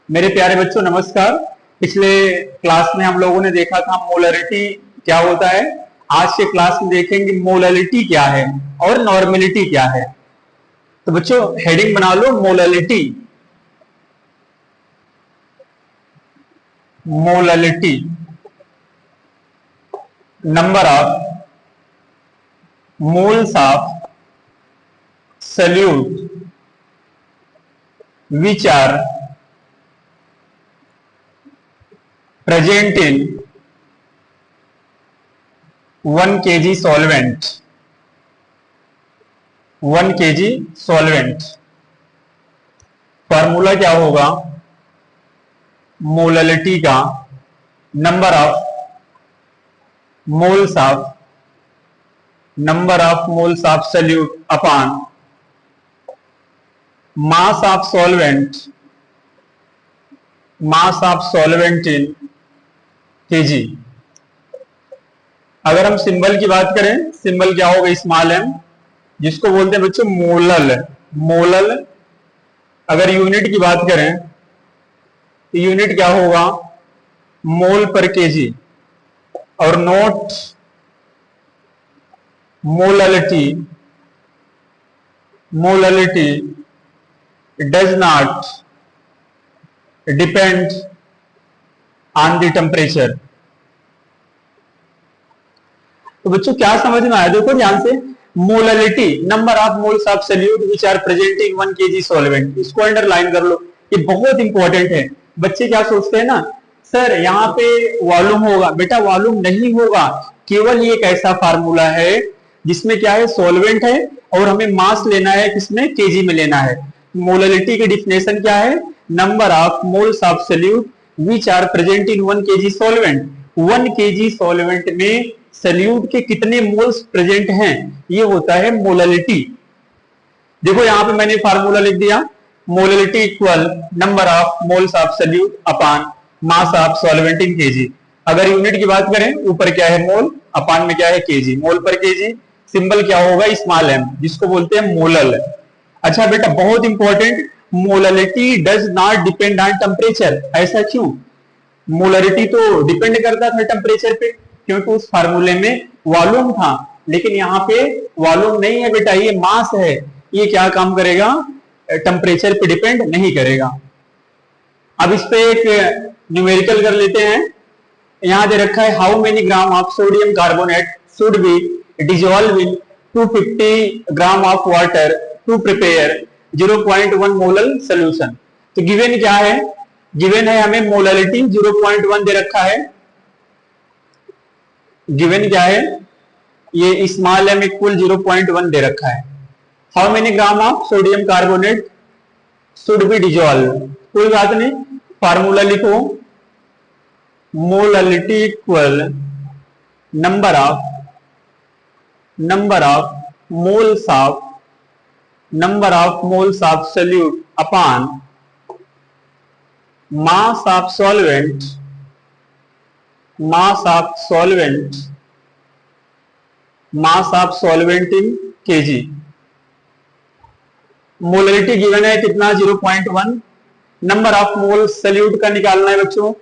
मेरे प्यारे बच्चों नमस्कार। पिछले क्लास में हम लोगों ने देखा था मोलरिटी क्या होता है। आज के क्लास में देखेंगे मोलरिटी क्या है और नॉर्मेलिटी क्या है। तो बच्चों हेडिंग बना लो molarity. Molarity number of moles of solute which are present in 1 kg solvent। 1 kg solvent formula क्या होगा मोलरिटी का? Number of moles of salute upon mass of solvent in KG. अगर हम सिंबल की बात करें, सिंबल क्या होगा? स्मॉल एम, जिसको बोलते हैं बच्चों मोलल। अगर यूनिट की बात करें तो यूनिट क्या होगा? मोल पर केजी। और note molarity does not depend on the temperature। तो बच्चों क्या समझ में आया? देखो ध्यान से, molarity number of moles of solute which are present in 1 kg solvent. इसको अंडरलाइन कर लो, ये बहुत इंपॉर्टेंट है। बच्चे क्या सोचते हैं ना, सर यहाँ पे वॉल्यूम होगा। बेटा वॉल्यूम नहीं होगा, केवल ये एक ऐसा फार्मूला है जिसमें क्या है, सॉल्वेंट है और हमें मास लेना है, किसमें? केजी में लेना है। मोलरिटी की डिफिनेशन क्या है? Number of moles of solute which are present in 1 kg solvent. 1 kg solvent में सॉल्यूट के कितने मोल्स प्रेजेंट हैं, ये होता है मोलरिटी। देखो यहां पे मैंने फार्मूला लिख दिया, molarity equal number of moles of solute upon mass of solvent in KG. अगर यूनिट की बात करें, ऊपर क्या है? मोल, अपॉन में क्या है? केजी। मोल पर केजी, सिंबल क्या होगा? स्मॉल एम, जिसको बोलते हैं मोलल। अच्छा बेटा बहुत important, molarity does not depend on temperature. ऐसा क्यों? मोलरिटी तो डिपेंड करता था टेम्परेचर पे, क्योंकि उस फार्मूले में वॉल्यूम था। लेकिन यहाँ पे वॉल्यूम नहीं है बेटा, ये मास है। ये क्या काम करेगा? टेम्परेचर पे डिपेंड नहीं करेगा। अब इस पे एक न्यूमेरिकल कर लेते हैं। यहां दे रखा है how many gram of sodium carbonate should be dissolve in 250 gram of water to prepare 0.1 molal solution. तो गिवन क्या है? गिवन है हमें मोलरिटी 0.1 दे रखा है। गिवन क्या है? ये स्मॉल एम इक्वल 0.1 दे रखा है। How many gram of sodium carbonate should be dissolve. कोई बात नहीं, फार्मूला लिखो, molarity equal number of moles of solute upon mass of solvent in KG. Molarity given है कितना? 0.1। नंबर ऑफ मोल्स सॉल्यूट का निकालना है बच्चों।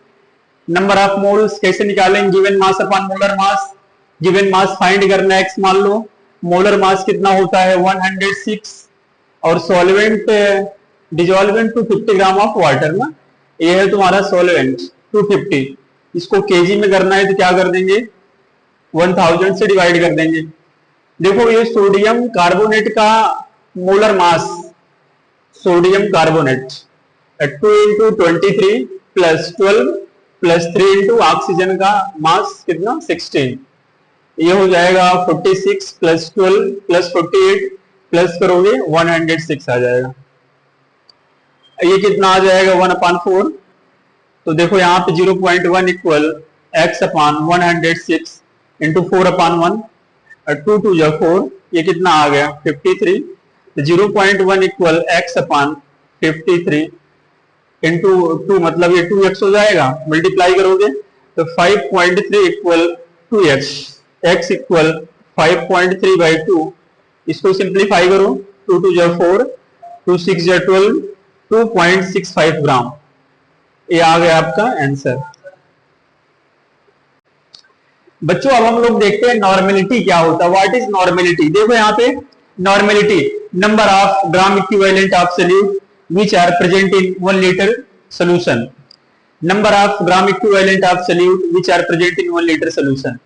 नंबर ऑफ मोल्स कैसे निकालेंगे? Given mass upon molar mass. Given mass find करना है, x मान लो। मोलर मास कितना होता है? 106। और सॉल्वेंट डिजॉल्वेंट 250 ग्राम ऑफ वाटर ना, ये है तुम्हारा सॉल्वेंट 250। इसको केजी में करना है तो क्या कर देंगे? 1000 से डिवाइड कर देंगे। देखो ये सोडियम कार्बोनेट का molar mass, sodium carbonate 2 into 23 plus 12 plus 3 into oxygen का मास कितना? 16। ये हो जाएगा 46 प्लस 12 प्लस 48 प्लस करोगे 106 आ जाएगा। ये कितना आ जाएगा? 1/4। तो देखो यहाँ पे 0.1 इक्वल x अपॉन 106 इंटू 4/1, 2 2 या 4, ये कितना आ गया? 53। तो 0.1 इक्वल x अपॉन 53 इंटू 2, मतलब ये 2x हो जाएगा। मल्टीप्लाई करोगे तो 5.3 इक्वल 2x, x इक्वल 5.3/2। इसको सिंप्लीफाई करो, 2 2 या 4, 2 6 या 12, 2.65 ग्राम। ये आ गया आपका आंसर। बच्चों अब हम लोग देखते हैं नॉर्मेलिटी क्या होता है। What is normality? देखो यहाँ पे normality number of gram equivalent of solute which are present in 1 litre solution. Number of gram equivalent of solute which are present in 1 litre solution.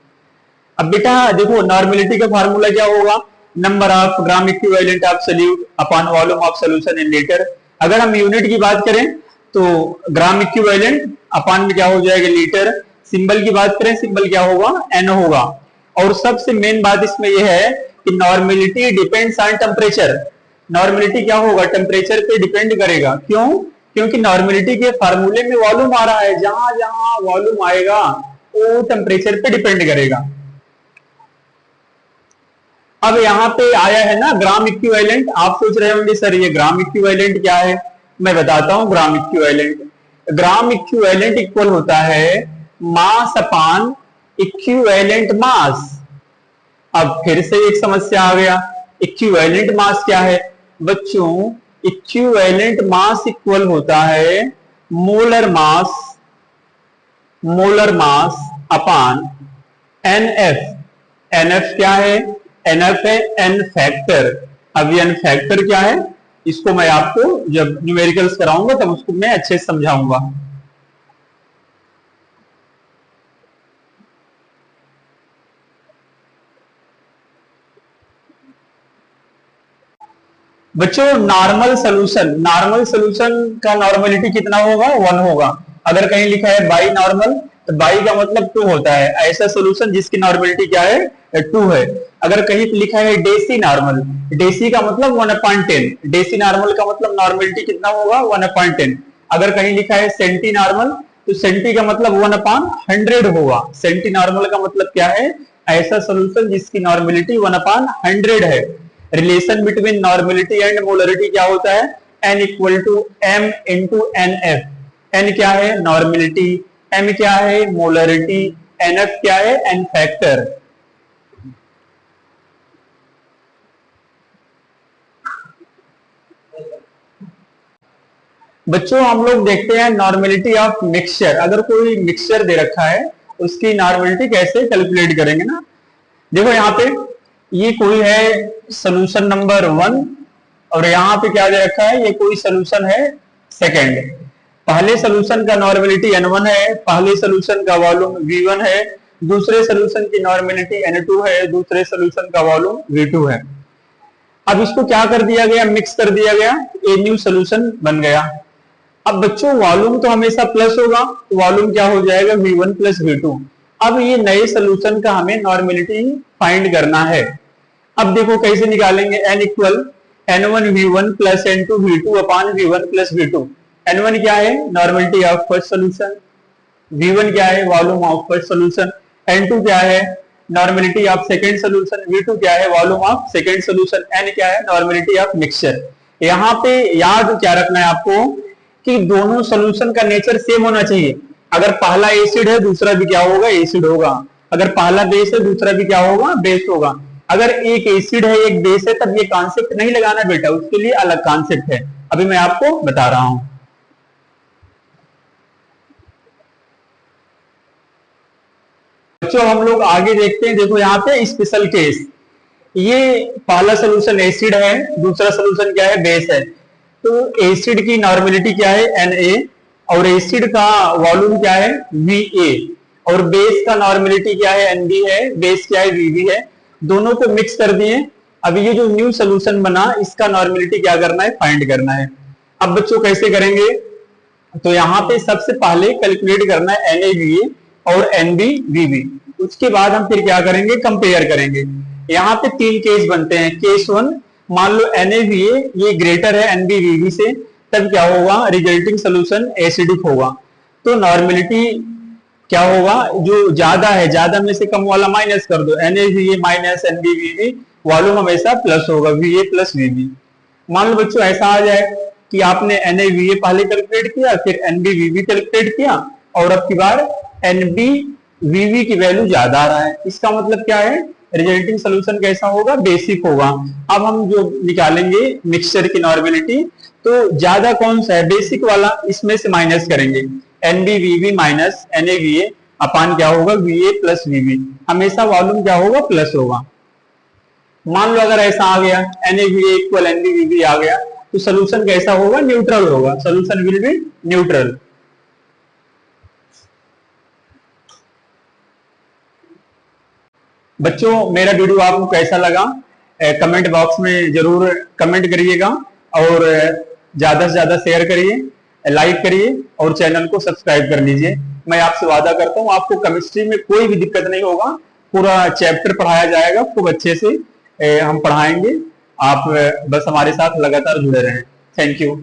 अब बेटा देखो नॉर्मेलिटी का फार्मूला क्या होगा? Number of gram equivalent of solute upon volume of solution in litre. अगर हम unit की बात करें तो ग्राम इक्विवेलेंट अपॉन में क्या हो जाएगा? लीटर। सिंबल की बात करें, सिंबल क्या होगा? एन होगा। और सबसे मेन बात इसमें यह है कि normality depends on temperature. Normality क्या होगा? टेम्परेचर पे डिपेंड करेगा। क्यों? क्योंकि नॉर्मेलिटी के फार्मूले में वॉल्यूम आ रहा है, जहां जहां वॉल्यूम आएगा वो टेम्परेचर पे डिपेंड करेगा। अब यहाँ पे आया है ना ग्राम इक्विवेलेंट। आप सोच रहे होंगे सर ये ग्राम इक्विवेलेंट क्या है? मैं बताता हूं gram equivalent. Gram equivalent equal होता है मास अपान इक्विवेलेंट मास। अब फिर से एक समस्या आ गया, इक्विवेलेंट मास क्या है? बच्चों इक्विवेलेंट मास इक्वल होता है मोलर मास, मोलर मास अपान एनएफ। एनएफ क्या है? एनएफ है एन फैक्टर। अब ये एन फैक्टर क्या है इसको मैं आपको जब न्यूमेरिकल्स कराऊंगा तब उसको मैं अच्छे से समझाऊंगा। बच्चों नॉर्मल सोल्यूशन का नॉर्मलिटी कितना होगा? 1 होगा। अगर कहीं लिखा है बाई नॉर्मल तो बाई का मतलब 2 होता है। ऐसा सोल्यूशन जिसकी नॉर्मलिटी क्या है? 2 है। अगर कहीं लिखा है डेसी नॉर्मल, डेसी का मतलब 1/10, डेसी नॉर्मल का मतलब नॉर्मलिटी कितना होगा? 1/10। अगर कहीं लिखा है सेंटी नॉर्मल तो सेंटी का मतलब 1/100 होगा। सेंटी नॉर्मल का मतलब क्या है? ऐसा सोल्यूशन जिसकी नॉर्मलिटी 1/100 है। Relation between normality and molarity क्या होता है? n equal to m into N F. N क्या है? नॉर्मलिटी। m क्या है? मोलरिटी। nf क्या है? n factor. बच्चों हम लोग देखते हैं नॉर्मलिटी ऑफ मिक्सचर। अगर कोई मिक्सचर दे रखा है उसकी नॉर्मलिटी कैसे कैलकुलेट करेंगे ना। देखो यहाँ पे ये कोई है सोल्यूशन नंबर 1 और यहाँ पे क्या दे रखा है? ये कोई सोल्यूशन है सेकंड। पहले सोल्यूशन का नॉर्मलिटी n1 है, पहले सोल्यूशन का वॉल्यूम v1 है, दूसरे सोल्यूशन की नॉर्मलिटी n2 है, दूसरे सोल्यूशन का वॉल्यूम v2 है। अब इसको क्या कर दिया गया? मिक्स कर दिया गया, एक न्यू सोल्यूशन बन गया। अब बच्चों वॉल्यूम तो हमेशा प्लस होगा, तो वॉल्यूम क्या हो जाएगा? v1 plus v2। अब ये नए सोल्यूशन का हमें नॉर्मलिटी फाइंड करना है। अब देखो कैसे निकालेंगे? n equal n1 v1 plus n2 v2 अपान v1 प्लस v2। n1 क्या है? Normality of first solution. v1 क्या है? Volume of first solution. n2 क्या है? Normality of second solution. v2 क्या है? Volume of second solution. n क्या है? Normality of mixture. यहाँ पे याद क्या रखना है आपको कि दोनों सोल्यूशन का नेचर सेम होना चाहिए। अगर पहला एसिड है दूसरा भी क्या होगा? एसिड होगा। अगर पहला बेस है दूसरा भी क्या होगा? बेस होगा। अगर एक एसिड है एक बेस है तब ये कॉन्सेप्ट नहीं लगाना बेटा, उसके लिए अलग कॉन्सेप्ट है, अभी मैं आपको बता रहा हूं। बच्चों हम लोग आगे देखते हैं। देखो यहाँ पे स्पेशल केस, ये पहला सोल्यूशन एसिड है, दूसरा सोल्यूशन क्या है? बेस है। तो एसिड की नॉर्मलिटी क्या है? Na और एसिड का वॉल्यूम क्या है? Va और बेस का नॉर्मलिटी क्या है? Nb है। बेस क्या है? Vb है। दोनों को मिक्स कर दिए। अब ये जो न्यू सोल्यूशन बना इसका नॉर्मलिटी क्या करना है? फाइंड करना है। अब बच्चों कैसे करेंगे? तो यहाँ पे सबसे पहले कैलकुलेट करना है NaVa और NbVb। उसके बाद हम फिर क्या करेंगे? कंपेयर करेंगे। यहाँ पे 3 केस बनते हैं। केस 1, मान लो NaVa ये ग्रेटर है NbVb से, तब क्या होगा? रिजल्टिंग सोल्यूशन एसिडिक होगा। तो नॉर्मलिटी क्या होगा? जो ज्यादा है, ज्यादा में से कम वाला माइनस कर दो। NaVa माइनस NbVb, वॉल्यूम हमेशा प्लस होगा, Va प्लस Vb। मान लो बच्चों ऐसा आ जाए कि आपने NaVa पहले कैलकुलेट किया, फिर NbVb कैलकुलेट किया और अब की बार NbVb की वैल्यू ज्यादा आ रहा है। इसका मतलब क्या है? रिजल्टिंग सोल्यूशन कैसा होगा? बेसिक होगा। अब हम जो निकालेंगे मिक्सचर की नॉर्मलिटी, तो ज्यादा कौन सा है? बेसिक वाला, इसमें से माइनस करेंगे। NbVb माइनस NaVa अपान क्या होगा Va प्लस Vb। हमेशा वॉल्यूम क्या होगा प्लस होगा। मान लो अगर ऐसा आ गया NaVa इक्वल NbVb आ गया तो सोल्यूशन कैसा होगा, न्यूट्रल होगा, सोल्यूशन विल बी न्यूट्रल। बच्चों मेरा वीडियो आपको कैसा लगा कमेंट बॉक्स में जरूर कमेंट करिएगा और ज्यादा से ज्यादा शेयर करिए, लाइक करिए और चैनल को सब्सक्राइब कर लीजिए। मैं आपसे वादा करता हूं आपको केमिस्ट्री में कोई भी दिक्कत नहीं होगा, पूरा चैप्टर पढ़ाया जाएगा खूब अच्छे से हम पढ़ाएंगे। आप बस हमारे साथ लगातार जुड़े रहें। Thank you.